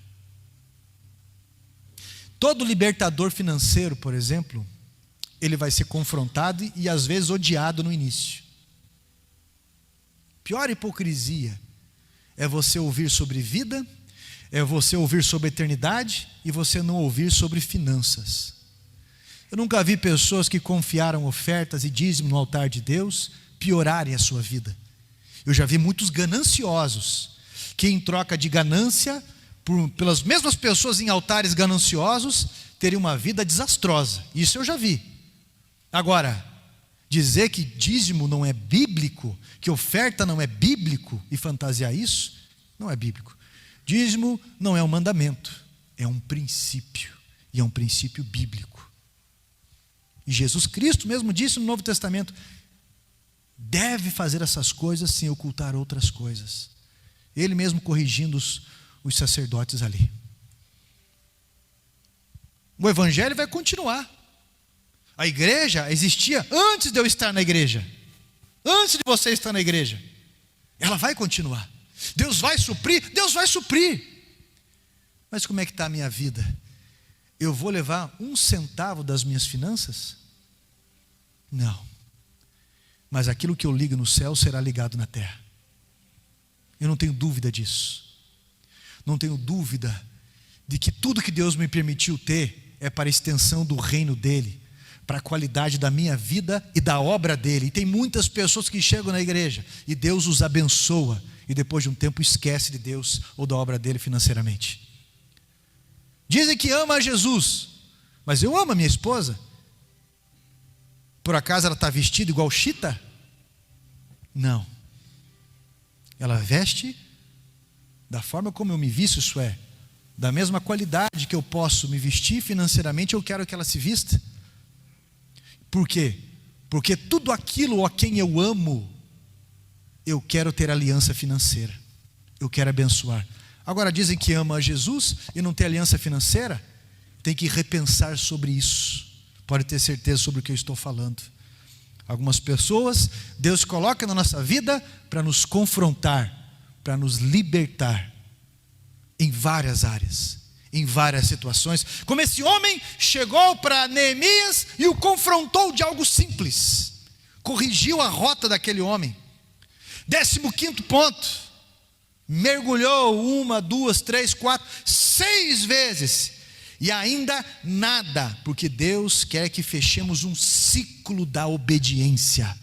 Todo libertador financeiro, por exemplo, ele vai ser confrontado e às vezes odiado no início. Pior hipocrisia é você ouvir sobre vida, é você ouvir sobre eternidade e você não ouvir sobre finanças. Eu nunca vi pessoas que confiaram ofertas e dízimo no altar de Deus piorarem a sua vida. Eu já vi muitos gananciosos que, em troca de ganância, pelas mesmas pessoas em altares gananciosos, teriam uma vida desastrosa. Isso eu já vi. Agora, dizer que dízimo não é bíblico, que oferta não é bíblico e fantasiar isso, não é bíblico. Dízimo não é um mandamento, é um princípio, e é um princípio bíblico. E Jesus Cristo mesmo disse no Novo Testamento: deve fazer essas coisas sem ocultar outras coisas. Ele mesmo corrigindo os sacerdotes ali. O evangelho vai continuar. A igreja existia antes de eu estar na igreja, antes de você estar na igreja. Ela vai continuar. Deus vai suprir, Deus vai suprir. Mas como é que está a minha vida? Eu vou levar 1 centavo das minhas finanças? Não. Mas aquilo que eu ligo no céu será ligado na terra. Eu não tenho dúvida disso. Não tenho dúvida de que tudo que Deus me permitiu ter é para a extensão do reino dele, para a qualidade da minha vida e da obra dele. E tem muitas pessoas que chegam na igreja e Deus os abençoa, e depois de um tempo esquece de Deus ou da obra dele financeiramente. Dizem que ama a Jesus, mas eu amo a minha esposa. Por acaso ela está vestida igual Chita? Não. Ela veste da forma como eu me visto, isso é, da mesma qualidade que eu posso me vestir financeiramente, eu quero que ela se vista. Por quê? Porque tudo aquilo a quem eu amo, eu quero ter aliança financeira, eu quero abençoar. Agora dizem que ama a Jesus e não tem aliança financeira, tem que repensar sobre isso. Pode ter certeza sobre o que eu estou falando. Algumas pessoas, Deus coloca na nossa vida para nos confrontar, para nos libertar, em várias áreas, em várias situações. Como esse homem chegou para Neemias e o confrontou de algo simples, corrigiu a rota daquele homem. 15º ponto, mergulhou 1, 2, 3, 4, 6 vezes, e ainda nada, porque Deus quer que fechemos um ciclo da obediência.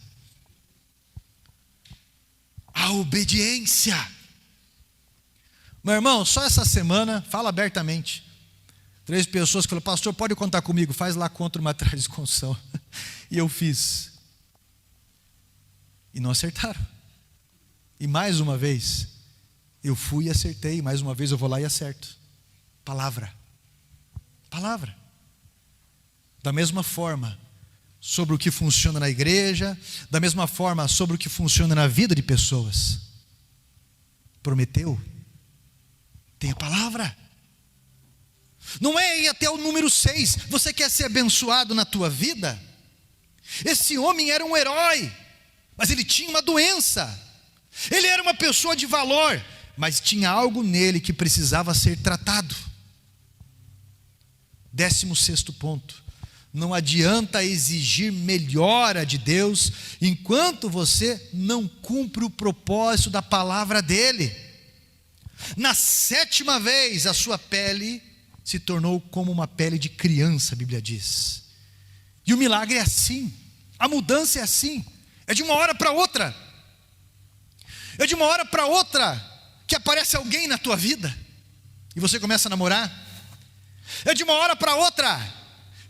A obediência. Meu irmão, só essa semana, fala abertamente, 3 pessoas que falaram: pastor, pode contar comigo, faz lá contra o material de construção. E eu fiz. E não acertaram. E mais uma vez, eu fui e acertei, mais uma vez eu vou lá e acerto. Palavra. Palavra. Da mesma forma, sobre o que funciona na igreja, da mesma forma, sobre o que funciona na vida de pessoas. Prometeu? Tem a palavra. Não é ir até o número 6. Você quer ser abençoado na tua vida? Esse homem era um herói, mas ele tinha uma doença. Ele era uma pessoa de valor, mas tinha algo nele que precisava ser tratado. 16º ponto. Não adianta exigir melhora de Deus enquanto você não cumpre o propósito da palavra dele. Na 7ª vez, a sua pele se tornou como uma pele de criança, a Bíblia diz. E o milagre é assim, a mudança é assim, é de uma hora para outra. É de uma hora para outra que aparece alguém na tua vida e você começa a namorar. É de uma hora para outra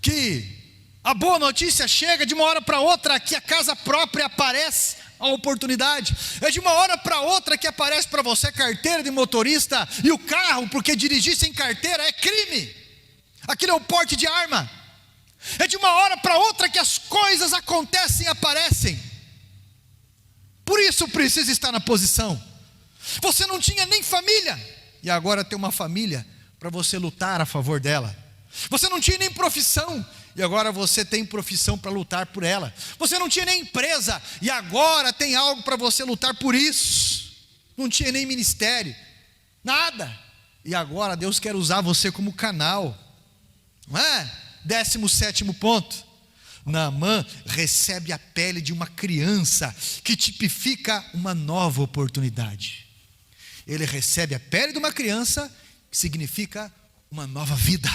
que a boa notícia chega, de uma hora para outra que a casa própria aparece a oportunidade. É de uma hora para outra que aparece para você carteira de motorista e o carro, porque dirigir sem carteira é crime. Aquilo é o porte de arma. É de uma hora para outra que as coisas acontecem e aparecem. Por isso precisa estar na posição. Você não tinha nem família, e agora tem uma família para você lutar a favor dela. Você não tinha nem profissão, e agora você tem profissão para lutar por ela. Você não tinha nem empresa, e agora tem algo para você lutar por isso. Não tinha nem ministério, nada, e agora Deus quer usar você como canal, não é? 17º ponto. Naamã recebe a pele de uma criança, que tipifica uma nova oportunidade. Ele recebe a pele de uma criança, que significa uma nova vida,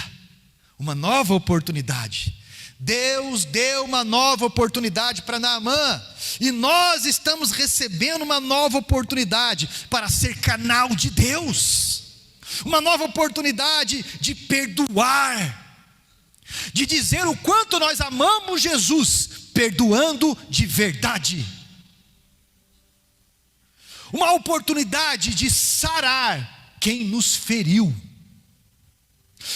uma nova oportunidade. Deus deu uma nova oportunidade para Naamã, e nós estamos recebendo uma nova oportunidade para ser canal de Deus, uma nova oportunidade de perdoar, de dizer o quanto nós amamos Jesus, perdoando de verdade. Uma oportunidade de sarar quem nos feriu.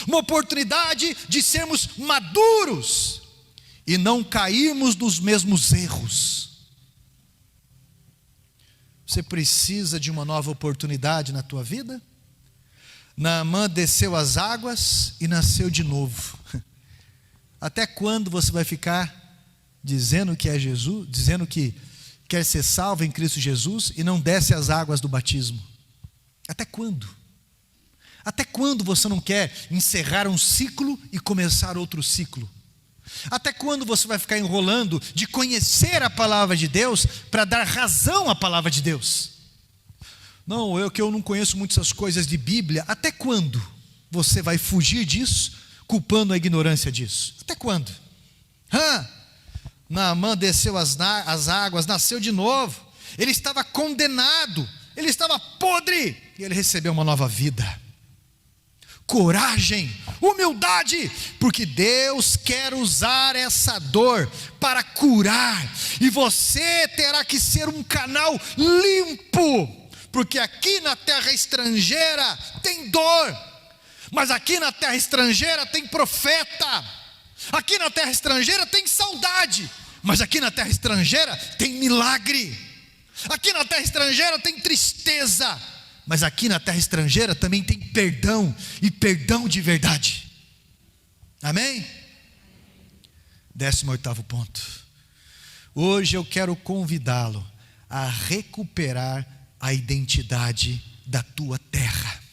Uma oportunidade de sermos maduros e não cairmos nos mesmos erros. Você precisa de uma nova oportunidade na tua vida? Naamã desceu as águas e nasceu de novo. Até quando você vai ficar dizendo que é Jesus, dizendo que quer ser salvo em Cristo Jesus e não desce as águas do batismo? Até quando? Até quando você não quer encerrar um ciclo e começar outro ciclo? Até quando você vai ficar enrolando de conhecer a palavra de Deus para dar razão à palavra de Deus? Não, eu não conheço muito essas coisas de Bíblia. Até quando você vai fugir disso, culpando a ignorância disso? Até quando? Naamã desceu as águas, nasceu de novo. Ele estava condenado, ele estava podre, e ele recebeu uma nova vida. Coragem, humildade, porque Deus quer usar essa dor para curar, e você terá que ser um canal limpo, porque aqui na terra estrangeira tem dor, mas aqui na terra estrangeira tem profeta, aqui na terra estrangeira tem saudade, mas aqui na terra estrangeira tem milagre, aqui na terra estrangeira tem tristeza, mas aqui na terra estrangeira também tem perdão, e perdão de verdade. Amém? 18º ponto. Hoje eu quero convidá-lo a recuperar a identidade da tua terra.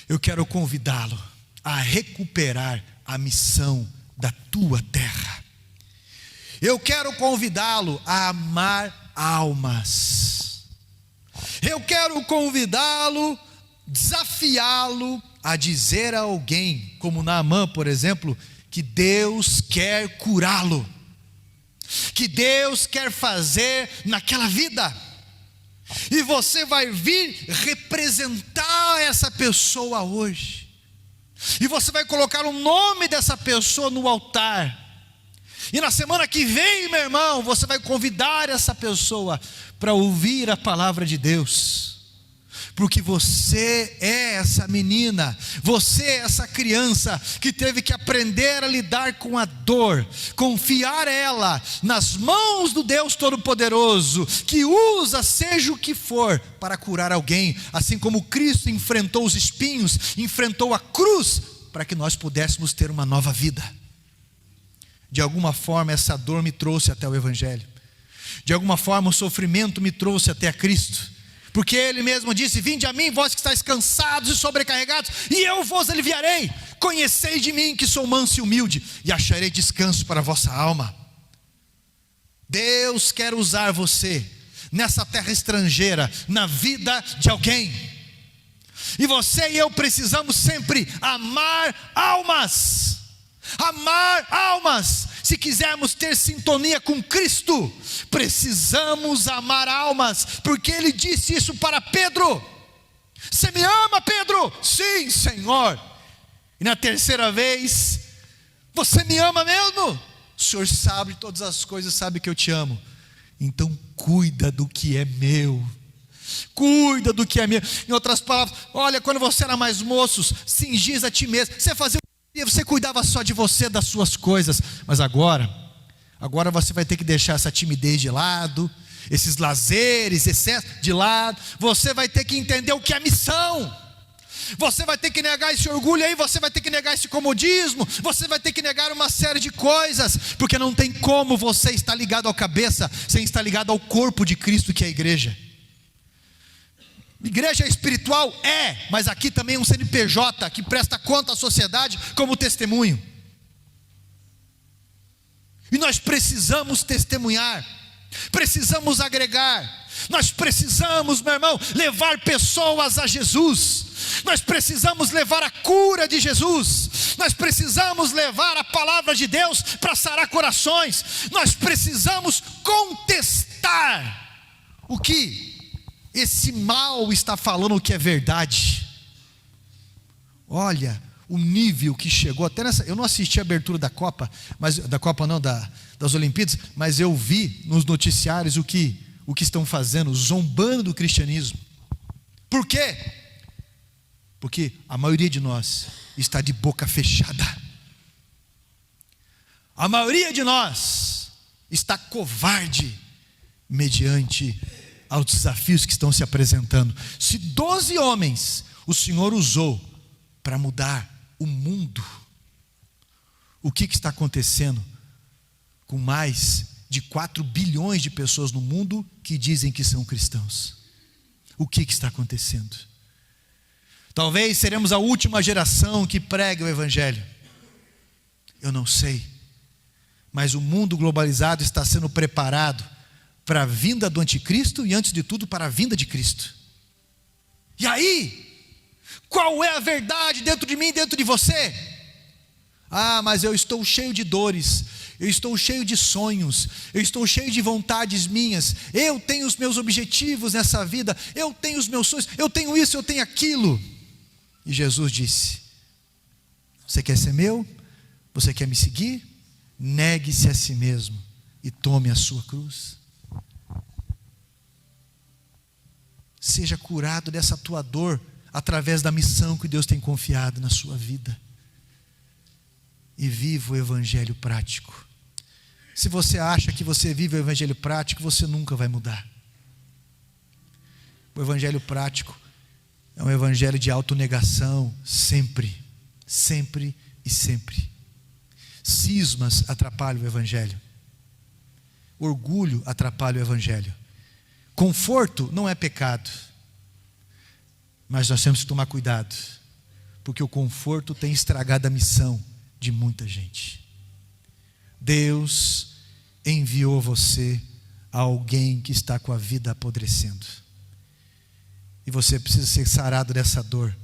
Eu quero convidá-lo a recuperar a missão da tua terra. Eu quero convidá-lo a amar almas. Eu quero convidá-lo, desafiá-lo a dizer a alguém, como Naamã, por exemplo, que Deus quer curá-lo, que Deus quer fazer naquela vida, e você vai vir representar essa pessoa hoje, e você vai colocar o nome dessa pessoa no altar, e na semana que vem, meu irmão, você vai convidar essa pessoa para ouvir a palavra de Deus, porque você é essa menina, você é essa criança que teve que aprender a lidar com a dor, confiar ela nas mãos do Deus Todo-Poderoso, que usa seja o que for para curar alguém, assim como Cristo enfrentou os espinhos, enfrentou a cruz, para que nós pudéssemos ter uma nova vida. De alguma forma essa dor me trouxe até o Evangelho, de alguma forma o sofrimento me trouxe até a Cristo, porque Ele mesmo disse: vinde a mim, vós que estáis cansados e sobrecarregados, e eu vos aliviarei. Conhecei de mim que sou manso e humilde, e acharei descanso para a vossa alma. Deus quer usar você nessa terra estrangeira, na vida de alguém, e você e eu precisamos sempre amar almas. Amar almas. Se quisermos ter sintonia com Cristo, precisamos amar almas, porque Ele disse isso para Pedro: você me ama, Pedro? Sim, Senhor. E na terceira vez: você me ama mesmo? O Senhor sabe de todas as coisas, sabe que eu te amo, então cuida do que é meu. Cuida do que é meu. Em outras palavras, olha, quando você era mais moço, cingis a ti mesmo, você fazia, você cuidava só de você, das suas coisas, mas agora você vai ter que deixar essa timidez de lado, esses lazeres, excesso de lado, você vai ter que entender o que é missão, você vai ter que negar esse orgulho aí, você vai ter que negar esse comodismo, você vai ter que negar uma série de coisas, porque não tem como você estar ligado à cabeça, sem estar ligado ao corpo de Cristo, que é a igreja. Igreja espiritual mas aqui também é um CNPJ que presta conta à sociedade como testemunho. E nós precisamos testemunhar, precisamos agregar, nós precisamos, meu irmão, levar pessoas a Jesus, nós precisamos levar a cura de Jesus, nós precisamos levar a palavra de Deus para sarar corações, nós precisamos contestar o que esse mal está falando, que é verdade. Olha o nível que chegou até nessa. Eu não assisti a abertura da Copa, das Olimpíadas, mas eu vi nos noticiários o que estão fazendo, zombando do cristianismo. Por quê? Porque a maioria de nós está de boca fechada. A maioria de nós está covarde mediante aos desafios que estão se apresentando. Se 12 homens o Senhor usou para mudar o mundo, o que está acontecendo com mais de 4 bilhões de pessoas no mundo que dizem que são cristãos? O que está acontecendo? Talvez seremos a última geração que prega o Evangelho, eu não sei, mas o mundo globalizado está sendo preparado para a vinda do anticristo e, antes de tudo, para a vinda de Cristo. E aí, qual é a verdade dentro de mim, dentro de você? Mas eu estou cheio de dores, eu estou cheio de sonhos, eu estou cheio de vontades minhas, eu tenho os meus objetivos nessa vida, eu tenho os meus sonhos, eu tenho isso, eu tenho aquilo. E Jesus disse: Você quer ser meu? Você quer me seguir? Negue-se a si mesmo e tome a sua cruz. Seja curado dessa tua dor através da missão que Deus tem confiado na sua vida. E viva o evangelho prático. Se você acha que você vive o evangelho prático, você nunca vai mudar. O evangelho prático é um evangelho de autonegação, sempre, sempre e sempre. Cismas atrapalham o evangelho. Orgulho atrapalha o evangelho. Conforto não é pecado, mas nós temos que tomar cuidado, porque o conforto tem estragado a missão de muita gente. Deus enviou você a alguém que está com a vida apodrecendo, e você precisa ser sarado dessa dor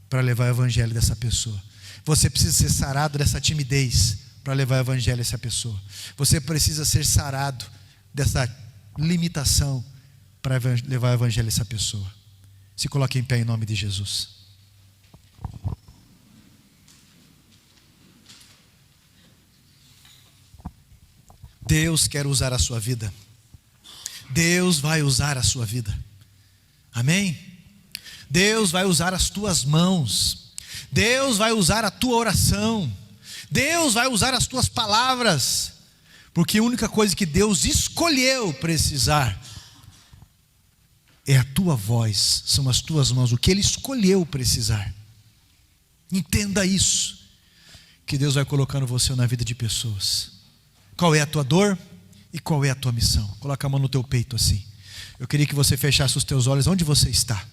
para levar o evangelho dessa pessoa. Você precisa ser sarado dessa timidez para levar o evangelho a essa pessoa. Você precisa ser sarado dessa limitação para levar o evangelho a essa pessoa. Se coloque em pé em nome de Jesus. Deus quer usar a sua vida. Deus vai usar a sua vida. Amém? Deus vai usar as tuas mãos. Deus vai usar a tua oração. Deus vai usar as tuas palavras. Porque a única coisa que Deus escolheu precisar é a tua voz, são as tuas mãos, o que Ele escolheu precisar. Entenda isso, que Deus vai colocando você na vida de pessoas. Qual é a tua dor e qual é a tua missão? Coloca a mão no teu peito assim. Eu queria que você fechasse os teus olhos onde você está.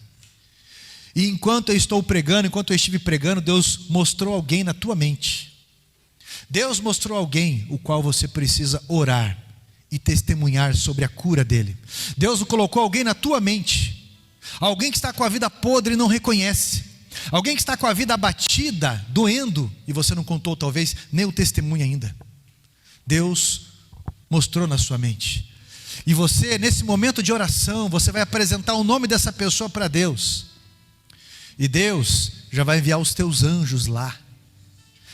E enquanto eu estou pregando, enquanto eu estive pregando, Deus mostrou alguém na tua mente. Deus mostrou alguém o qual você precisa orar e testemunhar sobre a cura dele. Deus colocou alguém na tua mente, alguém que está com a vida podre e não reconhece, alguém que está com a vida abatida, doendo, e você não contou talvez nem o testemunho ainda. Deus mostrou na sua mente, e você nesse momento de oração, você vai apresentar o nome dessa pessoa para Deus, e Deus já vai enviar os teus anjos lá.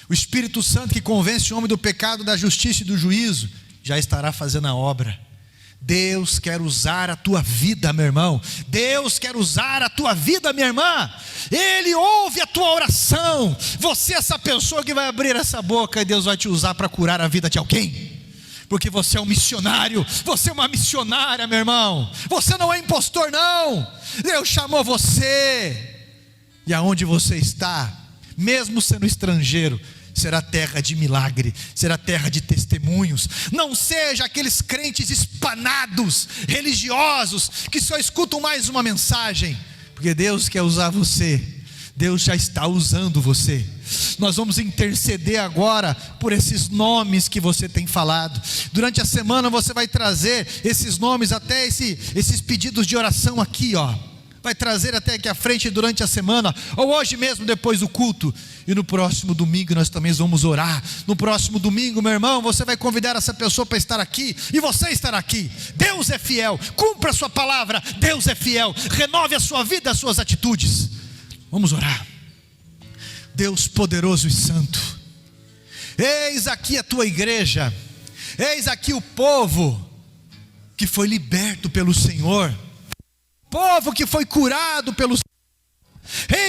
O Espírito Santo que convence o homem do pecado, da justiça e do juízo, já estará fazendo a obra. Deus quer usar a tua vida, meu irmão. Deus quer usar a tua vida, minha irmã. Ele ouve a tua oração. Você é essa pessoa que vai abrir essa boca e Deus vai te usar para curar a vida de alguém. Porque você é um missionário, você é uma missionária, meu irmão. Você não é impostor, não. Deus chamou você. E aonde você está, mesmo sendo estrangeiro, será terra de milagre, será terra de testemunhos. Não seja aqueles crentes espanados, religiosos, que só escutam mais uma mensagem, porque Deus quer usar você. Deus já está usando você. Nós vamos interceder agora por esses nomes que você tem falado. Durante a semana você vai trazer esses nomes, até esses pedidos de oração aqui, ó. Vai trazer até aqui à frente durante a semana, ou hoje mesmo depois do culto. E no próximo domingo nós também vamos orar. No próximo domingo, meu irmão, você vai convidar essa pessoa para estar aqui, e você estará aqui. Deus é fiel, cumpra a sua palavra. Deus é fiel, renove a sua vida, as suas atitudes. Vamos orar. Deus poderoso e santo, eis aqui a tua igreja, eis aqui o povo que foi liberto pelo Senhor, povo que foi curado pelo Senhor.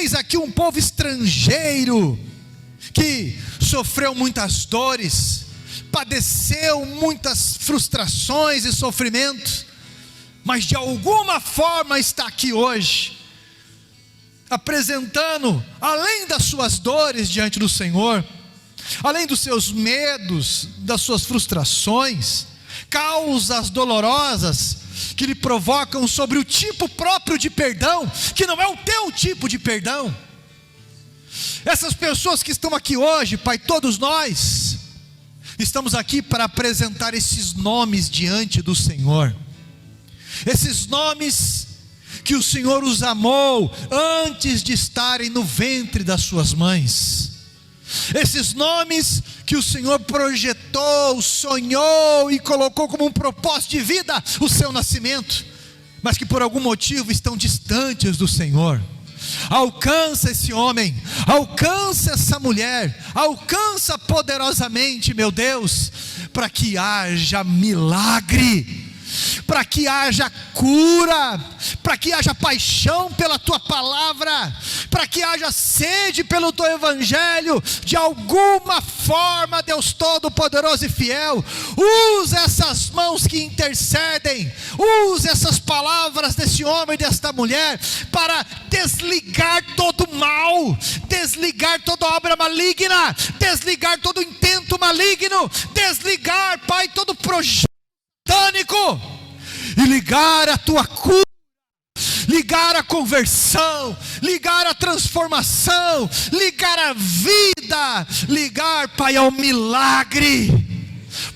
Eis aqui um povo estrangeiro que sofreu muitas dores, padeceu muitas frustrações e sofrimentos, mas de alguma forma está aqui hoje, apresentando, além das suas dores diante do Senhor, além dos seus medos, das suas frustrações, causas dolorosas que lhe provocam sobre o tipo próprio de perdão, que não é o teu tipo de perdão. Essas pessoas que estão aqui hoje, Pai, todos nós estamos aqui para apresentar esses nomes diante do Senhor, esses nomes que o Senhor os amou antes de estarem no ventre das suas mães, esses nomes que o Senhor projetou, sonhou e colocou como um propósito de vida o seu nascimento, mas que por algum motivo estão distantes do Senhor. Alcança esse homem, alcança essa mulher, alcança poderosamente, meu Deus, para que haja milagre, para que haja cura, para que haja paixão pela tua palavra, para que haja sede pelo teu evangelho. De alguma forma, Deus Todo-Poderoso e Fiel, usa essas mãos que intercedem, usa essas palavras desse homem e desta mulher para desligar todo mal, desligar toda obra maligna, desligar todo intento maligno, desligar, Pai, todo projeto satânico, e ligar a tua cura, ligar a conversão, ligar a transformação, ligar a vida, ligar, Pai, ao milagre.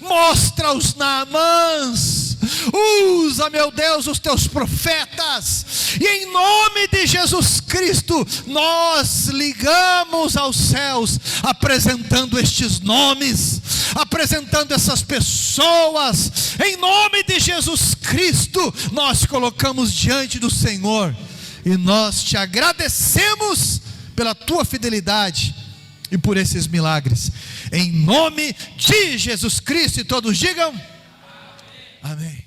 Mostra os Naamãs, usa, meu Deus, os teus profetas, e em nome de Jesus Cristo, nós ligamos aos céus, apresentando estes nomes, apresentando essas pessoas, em nome de Jesus Cristo, nós colocamos diante do Senhor, e nós te agradecemos pela tua fidelidade, e por esses milagres, em nome de Jesus Cristo, e todos digam, amém.